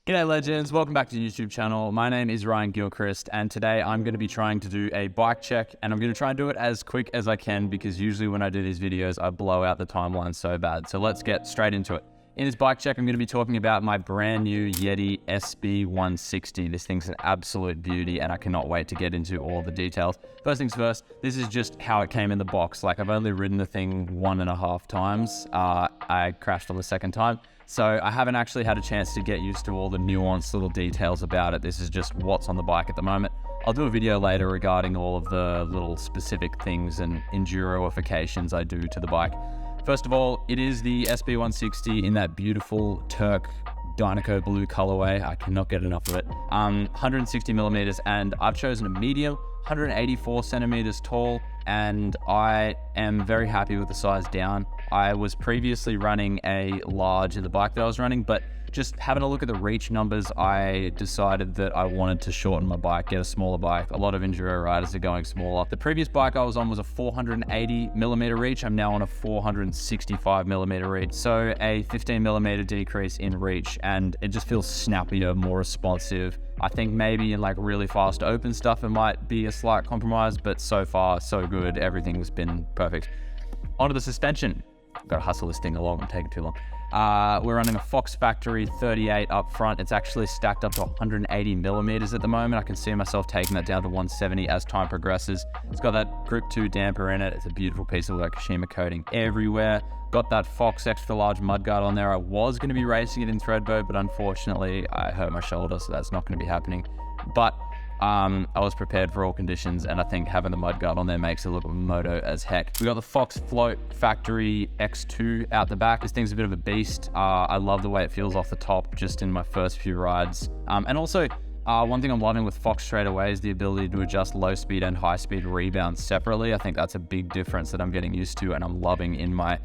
G'day legends, welcome back to the YouTube channel. My name is Ryan Gilchrist and today I'm going to be trying to do a bike check and I'm going to try and do it as quick as I can because usually when I do these videos I blow out the timeline so bad. So let's get straight into it. In this bike check I'm going to be talking about my brand new Yeti SB160. This thing's an absolute beauty and I cannot wait to get into all the details. First things first, this is just how it came in the box. Like I've only ridden the thing 1.5 times. I crashed on the second time. So I haven't actually had a chance to get used to all the nuanced little details about it. This is just what's on the bike at the moment. I'll do a video later regarding all of the little specific things and enduroifications I do to the bike. First of all, it is the SB160 in that beautiful Turk Dynaco blue colorway. I cannot get enough of it. 160 millimeters, and I've chosen a medium, 184 centimeters tall, and I am very happy with the size down. I was previously running a large in the bike that I was running, but just having a look at the reach numbers, I decided that I wanted to shorten my bike, get a smaller bike. A lot of enduro riders are going smaller. The previous bike I was on was a 480 millimeter reach. I'm now on a 465 millimeter reach. So a 15 millimeter decrease in reach, and it just feels snappier, more responsive. I think maybe in like really fast open stuff, it might be a slight compromise, but so far so good. Everything's been perfect. Onto the suspension. I've got to hustle this thing along, I'm taking too long. We're running a Fox Factory 38 up front. It's actually stacked up to 180 millimeters at the moment. I can see myself taking that down to 170 as time progresses. It's got that Grip 2 damper in it. It's a beautiful piece of Kashima coating everywhere. Got that Fox extra large mudguard on there. I was going to be racing it in Threadbow, but unfortunately I hurt my shoulder, so that's not going to be happening. But I was prepared for all conditions, and I think having the mudguard on there makes it look moto as heck. We got the Fox Float Factory X2 out the back. This thing's a bit of a beast. I love the way it feels off the top just in my first few rides. And also, one thing I'm loving with Fox straight away is the ability to adjust low speed and high speed rebounds separately. I think that's a big difference that I'm getting used to and I'm loving in my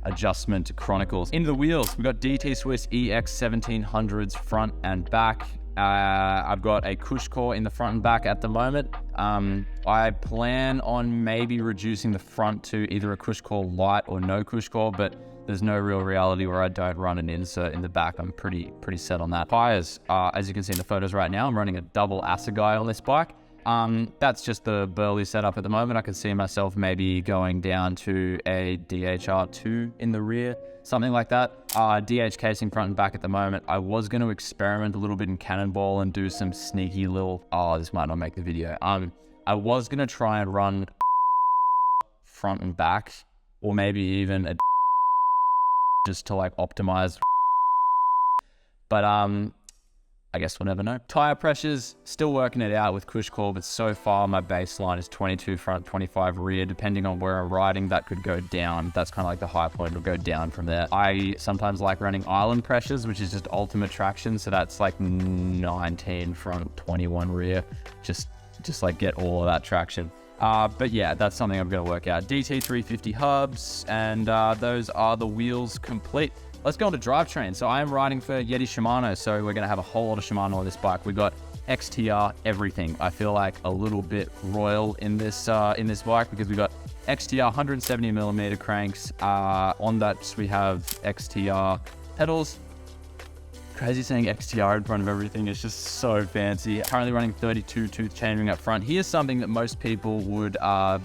adjustment chronicles. Into the wheels, we got DT Swiss EX 1700s front and back. I've got a Cush core in the front and back at the moment. I plan on maybe reducing the front to either a Cush core light or no Cush core, but there's no real reality where I don't run an insert in the back. I'm pretty set on that. Tires, as you can see in the photos right now, I'm running a double Assegai on this bike. That's just the burly setup at the moment. I can see myself maybe going down to a DHR2 in the rear, something like that. DH casing front and back at the moment. I was going to experiment a little bit in Cannonball and do some sneaky little, this might not make the video. I was going to try and run front and back, or maybe even a just to like optimize, but I guess we'll never know. Tire pressures, still working it out with Cush core, but so far my baseline is 22 front, 25 rear. Depending on where I'm riding, that could go down. That's kind of like the high point. It'll go down from there. I sometimes like running island pressures, which is just ultimate traction. So that's like 19 front, 21 rear. Just like get all of that traction. But yeah, that's something I'm going to work out. DT350 hubs, and those are the wheels complete. Let's go on to drivetrain. So I am riding for Yeti Shimano, so we're going to have a whole lot of Shimano on this bike. We got XTR everything. I feel like a little bit royal in this bike because we got XTR 170 millimeter cranks. On that we have XTR pedals. Crazy saying XTR in front of everything. It's just so fancy. Currently running 32 tooth chainring up front. Here's something that most people would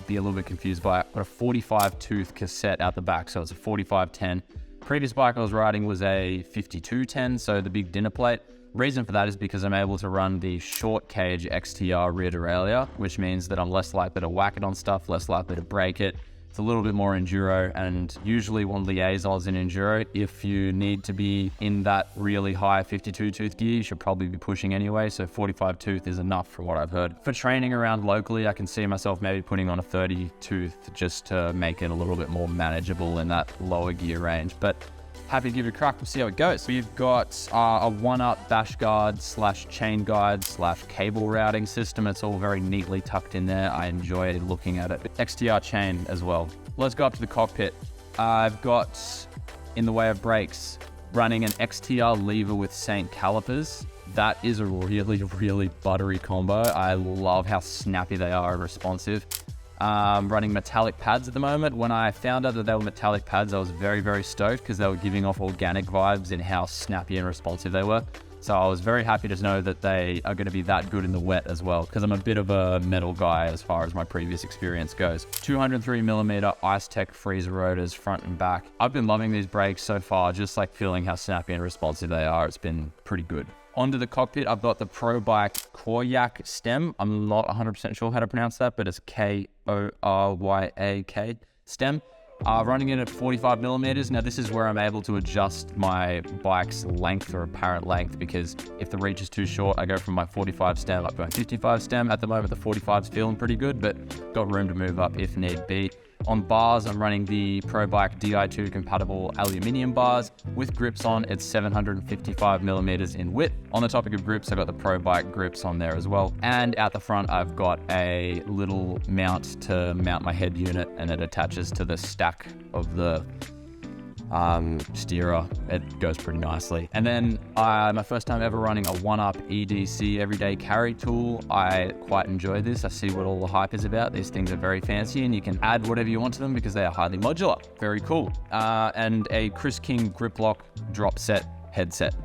be a little bit confused by. I've got a 45 tooth cassette out the back, so it's a 4510. Previous bike I was riding was a 5210, so the big dinner plate. Reason for that is because I'm able to run the short cage XTR rear derailleur, which means that I'm less likely to whack it on stuff, less likely to break it. It's a little bit more enduro, and usually on liaisons in enduro, if you need to be in that really high 52 tooth gear, you should probably be pushing anyway, so 45 tooth is enough from what I've heard. For training around locally, I can see myself maybe putting on a 30 tooth just to make it a little bit more manageable in that lower gear range, but happy to give it a crack. We'll see how it goes. We've got a 1-up dash guard / chain guide / cable routing system. It's all very neatly tucked in there. I enjoy looking at it. XTR chain as well. Let's go up to the cockpit. I've got, in the way of brakes, running an XTR lever with Saint calipers. That is a really buttery combo. I love how snappy they are and responsive. Running metallic pads at the moment. When I found out that they were metallic pads, I was very stoked because they were giving off organic vibes in how snappy and responsive they were. So I was very happy to know that they are going to be that good in the wet as well, because I'm a bit of a metal guy as far as my previous experience goes. 203mm Ice Tech freezer rotors front and back. I've been loving these brakes so far, just like feeling how snappy and responsive they are. It's been pretty good. Onto the cockpit, I've got the Pro Bike Koryak stem. I'm not 100% sure how to pronounce that, but it's Koryak stem. Running it at 45mm. Now this is where I'm able to adjust my bike's length or apparent length, because if the reach is too short, I go from my 45 stem up to my 55 stem. At the moment, the 45's feeling pretty good, but got room to move up if need be. On bars, I'm running the Pro Bike Di2 compatible aluminium bars. With grips on, it's 755mm in width. On the topic of grips, I've got the Pro Bike grips on there as well. And out the front, I've got a little mount to mount my head unit, and it attaches to the stack of the steerer. It goes pretty nicely. And then my first time ever running a 1UP EDC everyday carry tool. I quite enjoy this. I see what all the hype is about. These things are very fancy, and you can add whatever you want to them because they are highly modular. Very cool. And a Chris King grip lock drop set headset.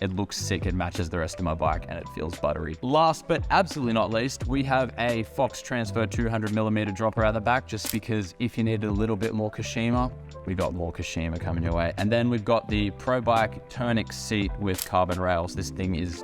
It looks sick. It matches the rest of my bike and it feels buttery. Last but absolutely not least, we have a Fox Transfer 200mm dropper out the back, just because if you need a little bit more Kashima, we got more Kashima coming your way. And then we've got the Pro Bike Turnix seat with carbon rails. This thing is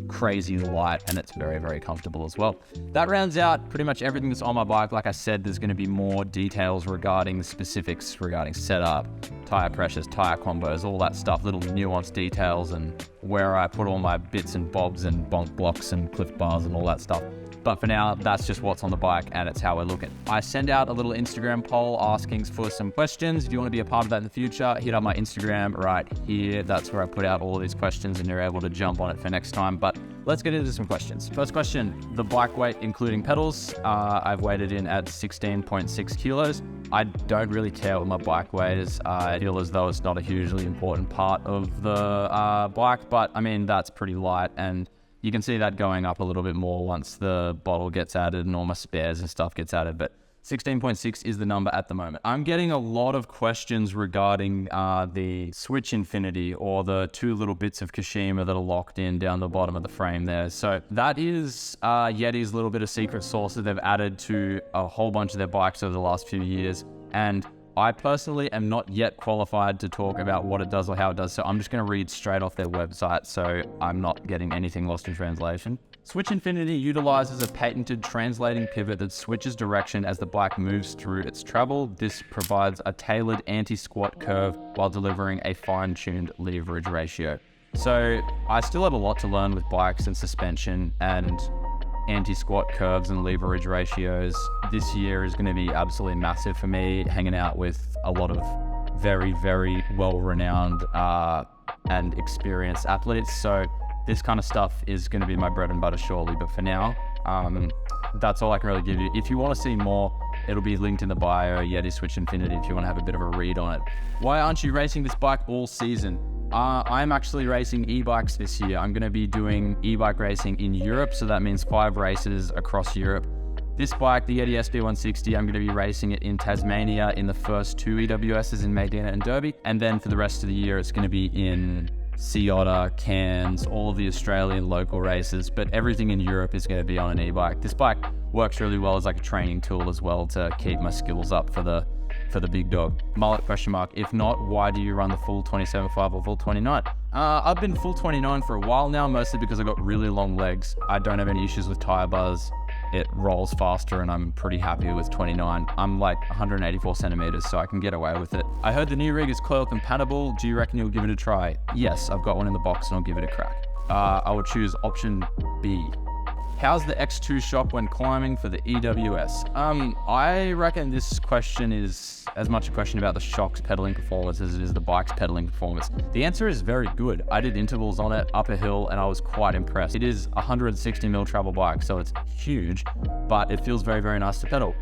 crazy light and it's very, very comfortable as well. That rounds out pretty much everything that's on my bike. Like I said, there's going to be more details regarding the specifics regarding setup, tire pressures, tire combos, all that stuff, little nuanced details, and where I put all my bits and bobs and bonk blocks and cliff bars and all that stuff. But for now, that's just what's on the bike and it's how we're looking. I send out a little Instagram poll asking for some questions. If you want to be a part of that in the future, hit up my Instagram right here. That's where I put out all of these questions and you're able to jump on it for next time. But let's get into some questions. First question, the bike weight including pedals. I've weighted in at 16.6 kilos. I don't really care what my bike weight is. I feel as though it's not a hugely important part of the bike, but I mean, that's pretty light, and you can see that going up a little bit more once the bottle gets added and all my spares and stuff gets added, but 16.6 is the number at the moment. I'm getting a lot of questions regarding the Switch Infinity, or the two little bits of Kashima that are locked in down the bottom of the frame there. So that is Yeti's little bit of secret sauce that they've added to a whole bunch of their bikes over the last few years. And I personally am not yet qualified to talk about what it does or how it does, so I'm just going to read straight off their website so I'm not getting anything lost in translation. Switch Infinity utilizes a patented translating pivot that switches direction as the bike moves through its travel. This provides a tailored anti-squat curve while delivering a fine-tuned leverage ratio. So I still have a lot to learn with bikes and suspension and anti-squat curves and leverage ratios. This year is going to be absolutely massive for me, hanging out with a lot of very, very well-renowned and experienced athletes. So this kind of stuff is going to be my bread and butter shortly, but for now, that's all I can really give you. If you want to see more, it'll be linked in the bio, Yeti Switch Infinity, if you want to have a bit of a read on it. Why aren't you racing this bike all season? I'm actually racing e-bikes this year. I'm going to be doing e-bike racing in Europe, so that means 5 races across Europe. This bike, the Yeti SB160, I'm going to be racing it in Tasmania in the first 2 EWSs in Medina and Derby, and then for the rest of the year it's going to be in Sea Otter, Cairns, all of the Australian local races, but everything in Europe is going to be on an e-bike. This bike works really well as like a training tool as well to keep my skills up for the big dog. Mullet question mark. If not, why do you run the full 27.5 or full 29? I've been full 29 for a while now, mostly because I got really long legs. I don't have any issues with tire buzz. It rolls faster and I'm pretty happy with 29. I'm like 184 centimeters, so I can get away with it. I heard the new rig is coil compatible. Do you reckon you'll give it a try? Yes, I've got one in the box and I'll give it a crack. I will choose option B. How's the X2 shock when climbing for the EWS? I reckon this question is as much a question about the shock's pedaling performance as it is the bike's pedaling performance. The answer is very good. I did intervals on it up a hill and I was quite impressed. It is a 160mm travel bike, so it's huge, but it feels very, very nice to pedal.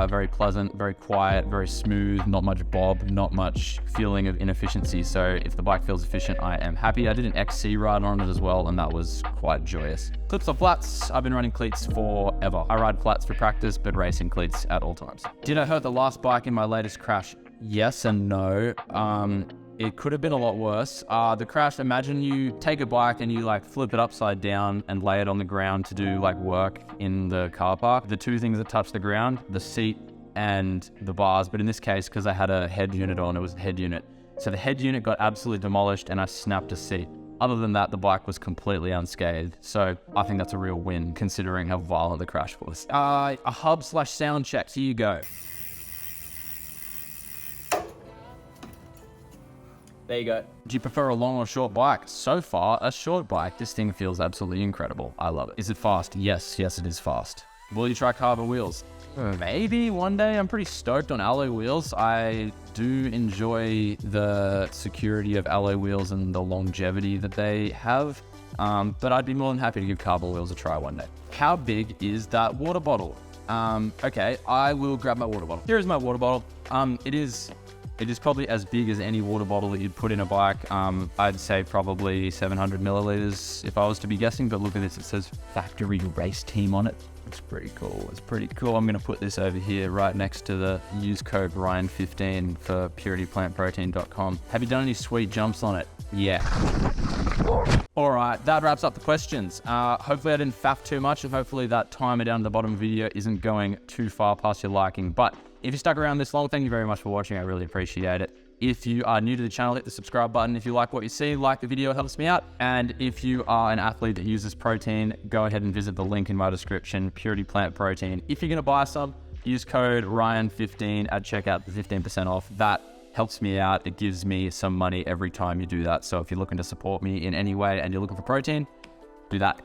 Very pleasant, very quiet, very smooth, not much bob, not much feeling of inefficiency. So if the bike feels efficient, I am happy. I did an XC ride on it as well, and that was quite joyous. Clips or flats? I've been running cleats forever. I ride flats for practice, but racing cleats at all times. Did I hurt the last bike in my latest crash? Yes and no. It could have been a lot worse. The crash, imagine you take a bike and you like flip it upside down and lay it on the ground to do like work in the car park. The two things that touch the ground, the seat and the bars. But in this case, because I had a head unit on, it was the head unit. So the head unit got absolutely demolished and I snapped a seat. Other than that, the bike was completely unscathed. So I think that's a real win considering how violent the crash was. A hub/sound check, here you go. There you go. Do you prefer a long or short bike? So far, a short bike. This thing feels absolutely incredible. I love it. Is it fast? Yes, it is fast. Will you try carbon wheels? Maybe one day. I'm pretty stoked on alloy wheels. I do enjoy the security of alloy wheels and the longevity that they have. But I'd be more than happy to give carbon wheels a try one day. How big is that water bottle? Okay, I will grab my water bottle. Here is my water bottle. It is probably as big as any water bottle that you'd put in a bike. I'd say probably 700 milliliters if I was to be guessing, but look at this, it says factory race team on it. It's pretty cool, it's pretty cool. I'm gonna put this over here right next to the use code Ryan15 for purityplantprotein.com. Have you done any sweet jumps on it? Yeah. All right, that wraps up the questions. Hopefully I didn't faff too much, and hopefully that timer down at the bottom of the video isn't going too far past your liking. But if you stuck around this long, thank you very much for watching. I really appreciate it. If you are new to the channel, hit the subscribe button. If you like what you see, like the video, it helps me out. And if you are an athlete that uses protein, go ahead and visit the link in my description, Purity Plant Protein. If you're gonna buy some, use code Ryan15 at checkout for 15% off. That helps me out. It gives me some money every time you do that. So if you're looking to support me in any way and you're looking for protein, do that.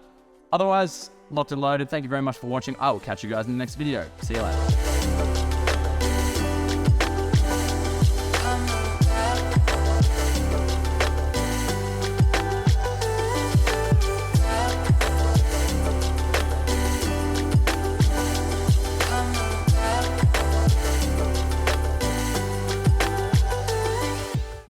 Otherwise, locked and loaded. Thank you very much for watching. I will catch you guys in the next video. See you later.